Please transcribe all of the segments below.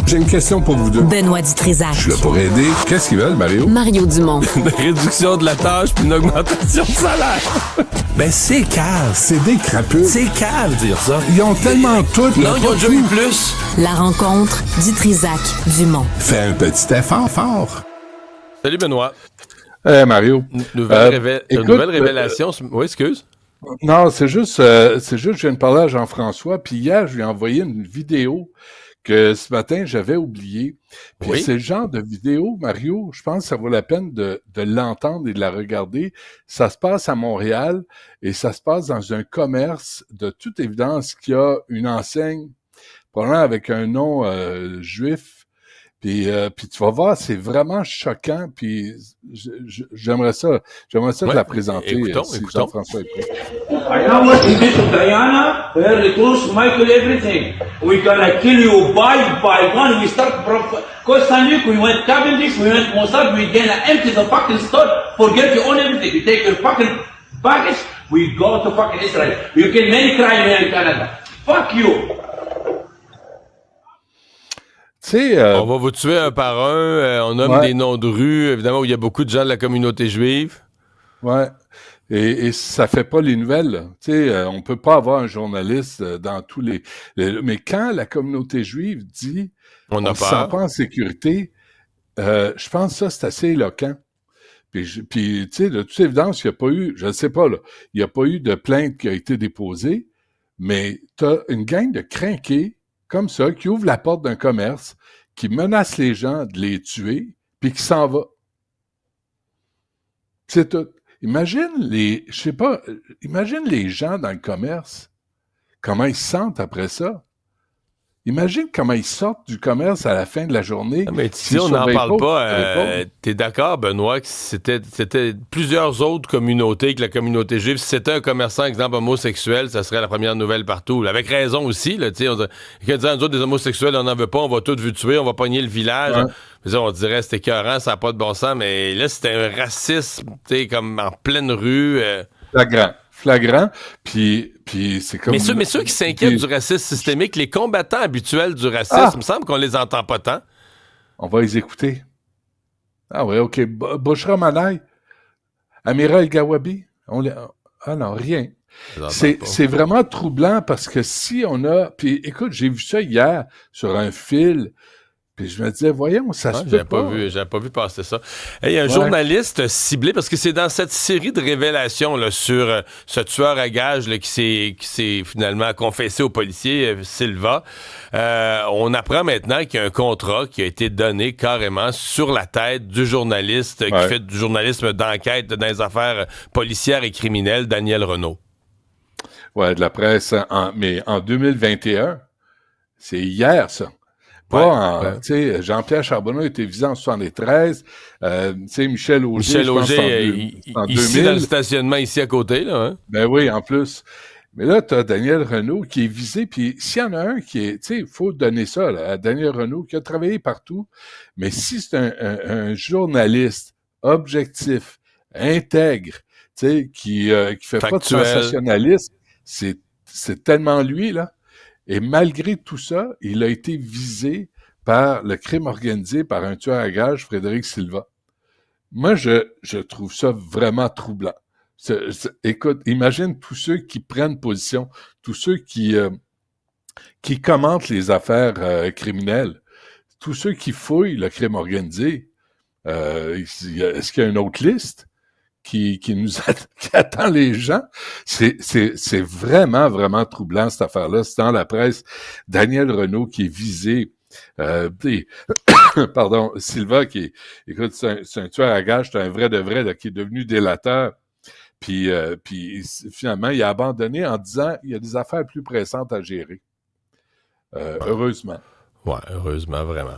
J'ai une question pour vous deux. Benoît Dutrisac. Je suis là pour aider. Qu'est-ce qu'ils veulent, Mario? Mario Dumont. Une réduction de la tâche puis une augmentation de salaire. Ben, c'est cave. C'est des crapus. C'est cave, dire ça. Ils ont tellement tout. Non, ils ont déjà eu plus. La rencontre Dutrisac-Dumont. Fais un petit effort fort. Salut, Benoît. Mario. Nouvelle révélation. Oui, excuse. Non, c'est juste, je viens de parler à Jean-François, puis hier, je lui ai envoyé une vidéo que ce matin, j'avais oubliée. Puis Oui. c'est le genre de vidéo, Mario, je pense que ça vaut la peine de l'entendre et de la regarder. Ça se passe à Montréal et ça se passe dans un commerce, de toute évidence, qui a une enseigne, probablement avec un nom juif. Puis tu vas voir, c'est vraiment choquant. Puis j'aimerais ça te la présenter. Écoutons. Jean-François est prêt. I know what he did to Diana, her recluse, Michael, everything. We're gonna kill you by one. We start from Kostanik, we went Cavendish, we went Mossad, we're gonna empty the fucking store, forget you own everything. You take your fucking package, we go to fucking Israel. You kill many crime here in Canada. Fuck you! On va vous tuer un par un. On nomme des noms de rues, évidemment, où il y a beaucoup de gens de la communauté juive. Ouais. Et ça fait pas les nouvelles, là. Tu sais, on peut pas avoir un journaliste dans tous les... Mais quand la communauté juive dit on ne se sent pas en sécurité, je pense que ça, c'est assez éloquent. Puis tu sais, de toute évidence, il n'y a pas eu, je ne sais pas, là, il n'y a pas eu de plainte qui a été déposée, mais tu as une gang de crinqués comme ça, qui ouvre la porte d'un commerce, qui menace les gens de les tuer, puis qui s'en va. C'est tout. Imagine les gens dans le commerce, comment ils se sentent après ça. Imagine comment ils sortent du commerce à la fin de la journée. Ah, mais si on n'en parle pas, t'es d'accord, Benoît, que c'était plusieurs autres communautés que la communauté juive. Si c'était un commerçant, exemple, homosexuel, ça serait la première nouvelle partout. Avec raison aussi, là, tu sais, quand nous autres, des homosexuels, on n'en veut pas, on va tous vous tuer, on va pogner le village. Ouais. On dirait c'était écœurant, ça n'a pas de bon sens, mais là, c'était un racisme, tu sais, comme en pleine rue. Flagrant, puis c'est comme... Mais ceux qui s'inquiètent du racisme systémique, les combattants habituels du racisme, il me semble qu'on les entend pas tant. On va les écouter. Ah ouais, OK. Bouchra Manaï, Amira El-Gawabi, ah non, rien. C'est vraiment troublant parce que si on a... Puis écoute, j'ai vu ça hier sur un fil... Puis je me disais, voyons, ça se peut pas. J'avais pas vu passer ça. Il y a un journaliste ciblé, parce que c'est dans cette série de révélations là, sur ce tueur à gages là, qui s'est finalement confessé au policier, Silva. On apprend maintenant qu'il y a un contrat qui a été donné carrément sur la tête du journaliste qui fait du journalisme d'enquête dans les affaires policières et criminelles, Daniel Renaud. Ouais, de la presse, mais en 2021, c'est hier, ça. Tu sais, Jean-Pierre Charbonneau était visé en 73. Tu sais, Michel Auger, en 2000. Ici, dans le stationnement, ici à côté, là. Hein? Ben oui, en plus. Mais là, tu as Daniel Renaud qui est visé. Puis s'il y en a un qui est... Tu sais, il faut donner ça là, à Daniel Renaud, qui a travaillé partout. Mais si c'est un journaliste objectif, intègre, tu sais, qui fait pas de sensationnalisme, c'est tellement lui, là. Et malgré tout ça, il a été visé par le crime organisé, par un tueur à gages, Frédéric Silva. Moi, je trouve ça vraiment troublant. Écoute, imagine tous ceux qui prennent position, tous ceux qui commentent les affaires criminelles, tous ceux qui fouillent le crime organisé. Est-ce qu'il y a une autre liste qui attend les gens? C'est vraiment, vraiment troublant, cette affaire-là. C'est dans la presse. Daniel Renaud qui est visé. Pardon, Silva écoute, c'est un tueur à gages, c'est un vrai de vrai, là, qui est devenu délateur. Puis finalement, il a abandonné en disant il y a des affaires plus pressantes à gérer. Heureusement. Ouais, heureusement, vraiment.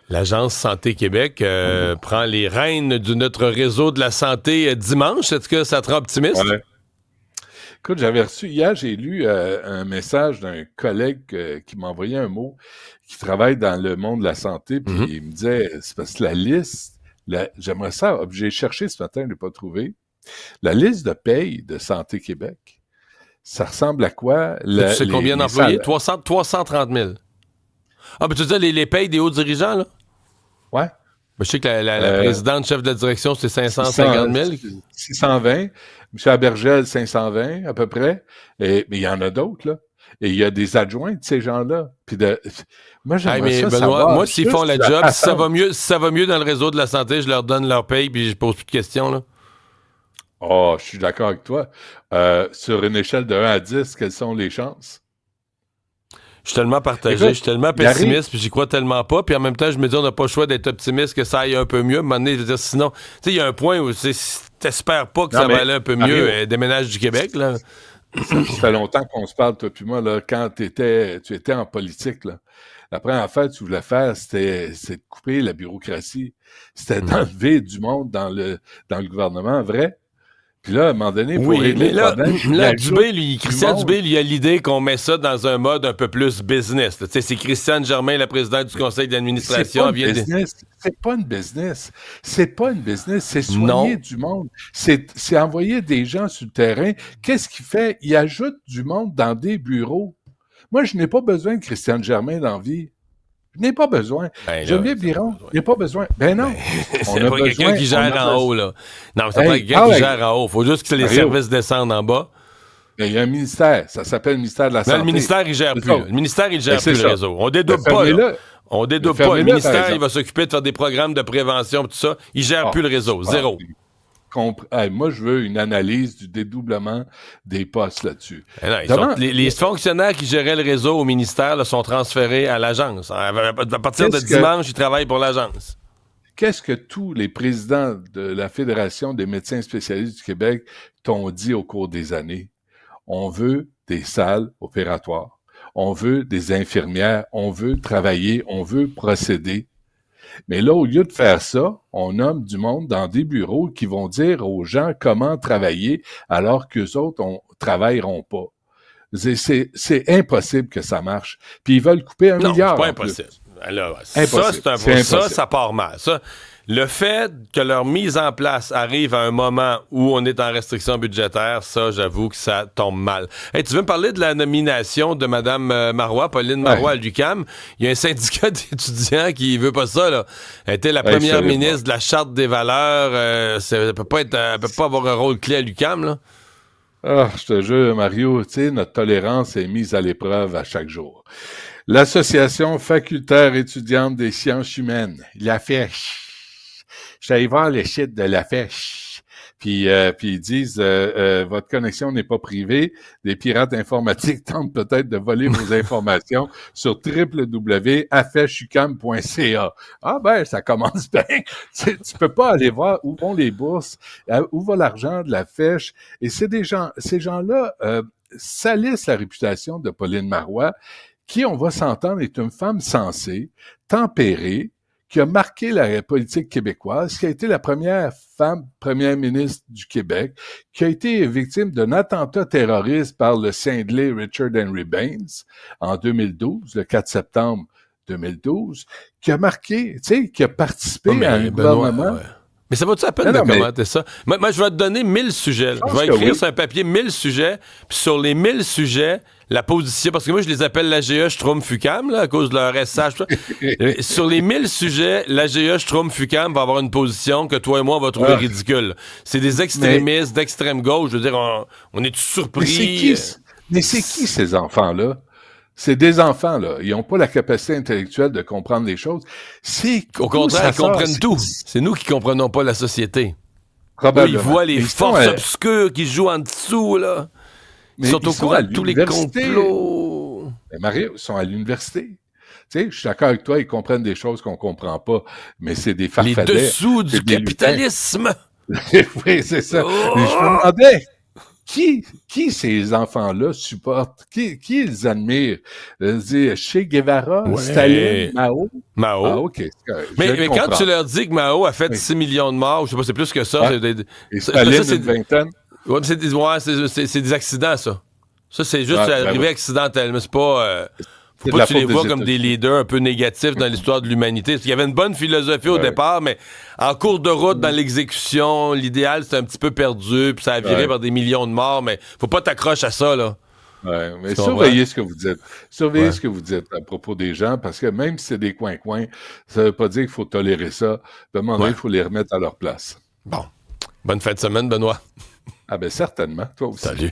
L'Agence Santé Québec prend les rênes de notre réseau de la santé dimanche. Est-ce que ça te rend optimiste? Ouais. Écoute, j'avais reçu, hier, j'ai lu un message d'un collègue qui m'a envoyé un mot, qui travaille dans le monde de la santé, puis il me disait, c'est parce que la liste, j'aimerais ça, j'ai cherché ce matin, je ne l'ai pas trouvé, la liste de paye de Santé Québec, ça ressemble à quoi? Tu sais combien d'employés? 330 000. Ah, ben tu veux dire les payes des hauts dirigeants, là? Ouais. Ben, je sais que la présidente, chef de la direction, c'est 550 000. 620. M. Abergel, 520 à peu près. Mais il y en a d'autres, là. Et il y a des adjoints de ces gens-là. Moi, j'aimerais mais ça Benoît, savoir. moi, s'ils font la job, si ça va mieux dans le réseau de la santé, je leur donne leur paye puis je pose plus de questions, là. Oh, je suis d'accord avec toi. Sur une échelle de 1 à 10, quelles sont les chances? Je suis tellement partagé, Écoute, je suis tellement pessimiste, puis j'y crois tellement pas. Puis en même temps, je me dis, on n'a pas le choix d'être optimiste, que ça aille un peu mieux. À un moment donné, je veux dire, sinon, tu sais, il y a un point où t'espères pas que ça va aller un peu mieux, déménage du Québec, là. Ça fait longtemps qu'on se parle, toi puis moi, là, quand tu étais en politique, là. La première affaire que tu voulais faire, c'est de couper la bureaucratie. C'était d'enlever du monde dans le gouvernement, vrai? Puis là, à un moment donné, pour régler le problème... Christian Dubé, il a l'idée qu'on met ça dans un mode un peu plus business. Tu sais, c'est Christiane Germain, la présidente du conseil d'administration. C'est pas une business. C'est pas une business. C'est soigner du monde. C'est envoyer des gens sur le terrain. Qu'est-ce qu'il fait? Il ajoute du monde dans des bureaux. Moi, je n'ai pas besoin de Christiane Germain dans la vie. Je n'ai pas besoin. Geneviève Biron, il n'y a pas besoin. Ben non. C'est pas quelqu'un qui gère en haut, là. Non, c'est pas quelqu'un qui gère en haut. Il faut juste que les services descendent en bas. Il y a un ministère. Ça s'appelle le ministère de la Santé. Le ministère, il gère plus. Le ministère, il gère plus le réseau. On dédouble pas, là. On dédouble pas. Le ministère, il va s'occuper de faire des programmes de prévention et tout ça. Il gère plus le réseau. Zéro. Moi, je veux une analyse du dédoublement des postes là-dessus. Les fonctionnaires qui géraient le réseau au ministère là, sont transférés à l'agence. À partir de dimanche, ils travaillent pour l'agence. Qu'est-ce que tous les présidents de la Fédération des médecins spécialistes du Québec t'ont dit au cours des années? On veut des salles opératoires. On veut des infirmières. On veut travailler. On veut procéder. Mais là, au lieu de faire ça, on nomme du monde dans des bureaux qui vont dire aux gens comment travailler alors qu'eux autres travailleront pas. C'est impossible que ça marche. Puis ils veulent couper 1 milliard. Non, c'est pas impossible. Alors, ça part mal. Ça, le fait que leur mise en place arrive à un moment où on est en restriction budgétaire, ça, j'avoue que ça tombe mal. Hey, tu veux me parler de la nomination de Mme Marois, Pauline Marois à l'UQAM? Il y a un syndicat d'étudiants qui veut pas ça, là. Elle était la première ministre de la Charte des valeurs. Elle peut pas avoir un rôle clé à l'UQAM, là. Ah, je te jure, Mario, tu sais, notre tolérance est mise à l'épreuve à chaque jour. L'Association facultaire étudiante des sciences humaines, la FECH. Je suis allé voir le site de la FECH. Puis ils disent, votre connexion n'est pas privée. Des pirates informatiques tentent peut-être de voler vos informations sur www.afechucam.ca. Ah ben, ça commence bien. Tu peux pas aller voir où vont les bourses, où va l'argent de la FECH. Et ces gens-là salissent la réputation de Pauline Marois, qui, on va s'entendre, est une femme sensée, tempérée, qui a marqué la politique québécoise, qui a été la première femme première ministre du Québec, qui a été victime d'un attentat terroriste par le cinglé Richard Henry Baines en 2012, le 4 septembre 2012, qui a marqué, tu sais, qui a participé à un gouvernement... Ouais. Mais ça vaut-tu la peine de commenter ça? Moi, je vais te donner 1000 sujets. Je vais écrire sur un papier 1000 sujets, puis sur les 1000 sujets, la position, parce que moi, je les appelle l'AGE Schtroumpf-UQAM, là, à cause de leur SH. Sur les 1000 sujets, l'AGE Schtroumpf-UQAM va avoir une position que toi et moi, on va trouver ridicule. C'est des extrémistes d'extrême gauche. Je veux dire, on est surpris. Mais c'est qui ces enfants-là? C'est des enfants, là. Ils n'ont pas la capacité intellectuelle de comprendre les choses. Au contraire, ils comprennent tout. C'est nous qui comprenons pas la société. Probablement. Ils voient les forces obscures qui jouent en dessous, là. Ils sont au courant de tous les complots. Mais Mario, ils sont à l'université. Tu sais, je suis d'accord avec toi, ils comprennent des choses qu'on comprend pas, mais c'est des farfadets. Les dessous du capitalisme! Oui, c'est ça. Mais je me demandais... Qui ces enfants-là supportent? Qui ils admirent? Che Guevara, Staline, Mao? Mao. Ah, OK. Mais quand tu leur dis que Mao a fait 6 millions de morts, je sais pas, c'est plus que ça. Et Staline, une vingtaine? Ouais, c'est des accidents, ça. Ça, c'est juste arrivé accidentellement. C'est pas... faut pas que tu les vois comme des leaders un peu négatifs dans l'histoire de l'humanité. Il y avait une bonne philosophie au départ, mais en cours de route, dans l'exécution, l'idéal, c'était un petit peu perdu, puis ça a viré par des millions de morts, mais faut pas t'accrocher à ça, là. Ouais, mais Tu surveillez ce que vous dites. Surveillez Ouais. ce que vous dites à propos des gens, parce que même si c'est des coins-coins, ça veut pas dire qu'il faut tolérer ça. À un moment donné, Ouais. il faut les remettre à leur place. Bon. Bonne fin de semaine, Benoît. Ah ben certainement, toi aussi. Salut.